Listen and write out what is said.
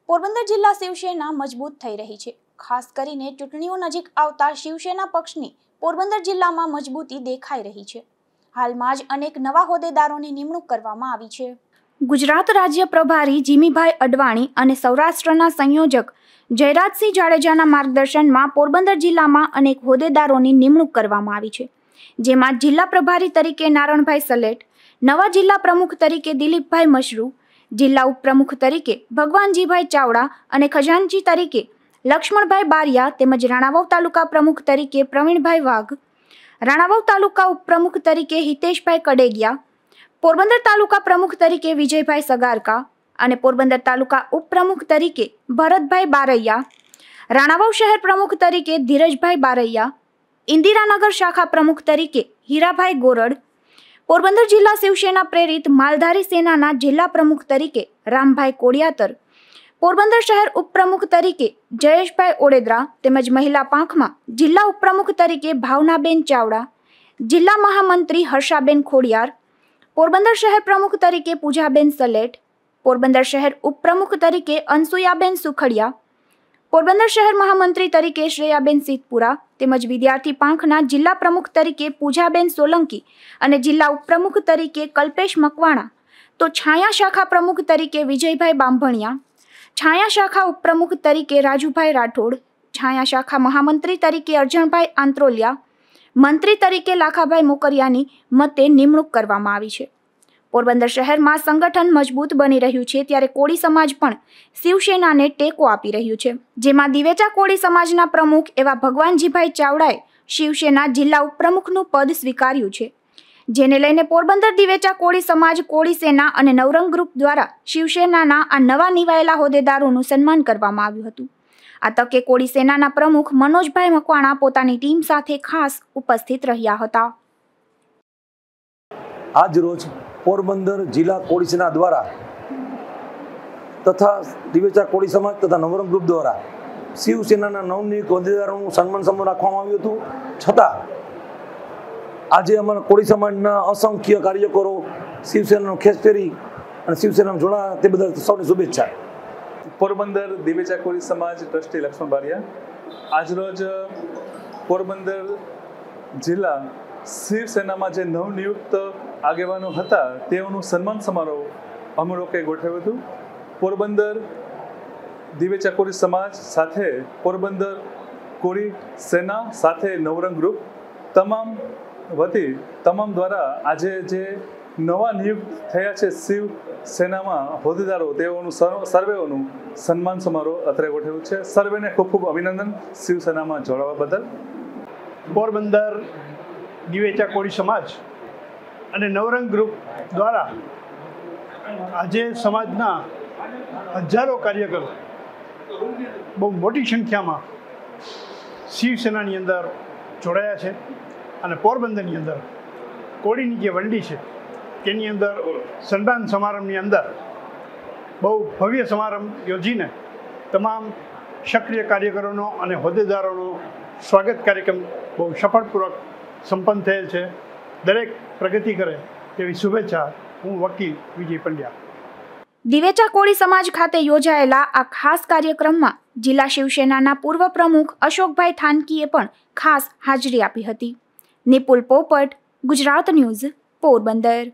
પોરબંદર જિલ્લા શિવસેના મજબૂત થઈ રહી છે। ખાસ કરીને ચૂંટણીઓ નજીક આવતા શિવસેના પક્ષની પોરબંદર જિલ્લામાં મજબૂતી દેખાઈ રહી છે। હાલમાં જ અનેક નવા હોદ્દેદારોની નિમણૂક કરવામાં આવી છે। ગુજરાત રાજ્ય પ્રભારી જીમીભાઈ અડવાણી અને સૌરાષ્ટ્રના સંયોજક જયરાજસિંહ જાડેજાના માર્ગદર્શનમાં પોરબંદર જિલ્લામાં અનેક હોદ્દેદારોની નિમણૂક કરવામાં આવી છે, જેમાં જિલ્લા પ્રભારી તરીકે નારણભાઈ સલેટ, નવા જિલ્લા પ્રમુખ તરીકે દિલીપભાઈ મશરૂ, જિલ્લા ઉપપ્રમુખ તરીકે ભગવાનજીભાઈ ચાવડા અને ખજાનચી તરીકે લક્ષ્મણભાઈ બારિયા તેમજ રાણાવાવ તાલુકા પ્રમુખ તરીકે પ્રવીણભાઈ વાઘ, રાણાવાવ તાલુકા ઉપપ્રમુખ તરીકે હિતેશભાઈ કડેગિયા, પોરબંદર તાલુકા પ્રમુખ તરીકે વિજયભાઈ સગારકા અને પોરબંદર તાલુકા ઉપપ્રમુખ તરીકે ભરતભાઈ બારૈયા, રાણાવાવ શહેર પ્રમુખ તરીકે ધીરજભાઈ બારૈયા, ઇન્દિરાનગર શાખા પ્રમુખ તરીકે હીરાભાઈ ગોરડ, પોરબંદર જિલ્લા શિવસેના પ્રેરિત માલધારી સેનાના જિલ્લા પ્રમુખ તરીકે રામભાઈ કોડિયાતર, પોરબંદર શહેર ઉપપ્રમુખ તરીકે જયેશભાઈ ઓડેદરા તેમજ મહિલા પાંખમાં જિલ્લા ઉપપ્રમુખ તરીકે ભાવનાબેન ચાવડા, જિલ્લા મહામંત્રી હર્ષાબેન ખોડિયાર, પોરબંદર શહેર પ્રમુખ તરીકે પૂજાબેન સલેટ, પોરબંદર શહેર ઉપપ્રમુખ તરીકે અનસુયાબેન સુખડિયા, પોરબંદર શહેર મહામંત્રી તરીકે શ્રેયાબેન સિદ્ધપુરા તેમજ વિદ્યાર્થી પાંખના જિલ્લા પ્રમુખ તરીકે પૂજાબેન સોલંકી અને જિલ્લા ઉપપ્રમુખ તરીકે કલ્પેશ મકવાણા, તો છાયા શાખા પ્રમુખ તરીકે વિજયભાઈ બાંભણિયા, છાયા શાખા ઉપપ્રમુખ તરીકે રાજુભાઈ રાઠોડ, છાયા શાખા મહામંત્રી તરીકે અરજણભાઈ આંત્રોલિયા, મંત્રી તરીકે લાખાભાઈ મોકરિયાની મતે નિમણૂક કરવામાં આવી છે। પોરબંદર શહેરમાં સંગઠન મજબૂત બની રહ્યું છે, ત્યારે કોળી સમાજ પણ શિવસેનાને ટેકો આપી રહ્યું છે, જેમાં દિવેચા કોળી સમાજના પ્રમુખ એવા ભગવાનજીભાઈ ચાવડાએ શિવસેના જિલ્લા ઉપપ્રમુખનું પદ સ્વીકાર્યું છે, જેને લઈને પોરબંદર દિવેચા કોળી સમાજ, કોળી સેના અને નવરંગ ગ્રુપ દ્વારા શિવસેનાના આ નવા નિવાયેલા હોદ્દેદારોનું સન્માન કરવામાં આવ્યું હતું। આ તકે કોળી સેનાના પ્રમુખ મનોજભાઈ મકવાણા પોતાની ટીમ સાથે ખાસ ઉપસ્થિત રહ્યા હતા। આજ રોજ પોરબંદર જિલ્લા કોળી સેના દ્વારા તથા દિવેચા કોળી સમાજ તથા નવરંગ ગ્રુપ દ્વારા શિવસેનાના નવનિયુક્ત હોદ્દેદારોનું સન્માન સમારોહ રાખવામાં આવ્યું હતું। છતાં આજે અમારા કોળી સમાજના અસંખ્ય કાર્યકરો શિવસેનાનો ખેસ પહેરી અને શિવસેનામાં જોડાયા તે બદલ સૌને શુભેચ્છા। પોરબંદર દિવેચા કોળી સમાજ ટ્રસ્ટી લક્ષ્મણ બારિયા આજરોજ પોરબંદર જિલ્લા શિવસેનામાં જે નવનિયુક્ત આગેવાનો હતા તેઓનું સન્માન સમારોહ અમે લોકોએ ગોઠવ્યું હતું। પોરબંદર દિવેચા કોળી સમાજ સાથે પોરબંદર કોળી સેના સાથે નવરંગ ગ્રુપ તમામ વતી તમામ દ્વારા આજે જે નવા નિયુક્ત થયા છે શિવ સેનામાં હોદ્દેદારો તેઓનું સર્વેઓનું સન્માન સમારોહ અત્રે ગોઠવ્યું છે। સર્વેને ખૂબ ખૂબ અભિનંદન શિવસેનામાં જોડાવા બદલ। પોરબંદર દિવેચા કોળી સમાજ અને નવરંગ ગ્રુપ દ્વારા આજે સમાજના હજારો કાર્યકરો બહુ મોટી સંખ્યામાં શિવસેનાની અંદર જોડાયા છે અને પોરબંદરની અંદર કોળીની જે વંડી છે તેની અંદર સન્માન સમારંભની અંદર બહુ ભવ્ય સમારંભ યોજીને તમામ સક્રિય કાર્યકરોનો અને હોદ્દેદારોનો સ્વાગત કાર્યક્રમ બહુ સફળપૂર્વક સંપન્ન થયેલ છે। દરેક પ્રગતિ કરે તેવી શુભેચ્છા। હું વકીલ વિજય પંડ્યા। દિવેચા કોળી સમાજ ખાતે યોજાયેલા આ ખાસ કાર્યક્રમમાં જિલ્લા શિવસેનાના પૂર્વ પ્રમુખ અશોકભાઈ થાનકીએ પણ ખાસ હાજરી આપી હતી। નિપુલ પોપટ, ગુજરાત ન્યૂઝ, પોરબંદર।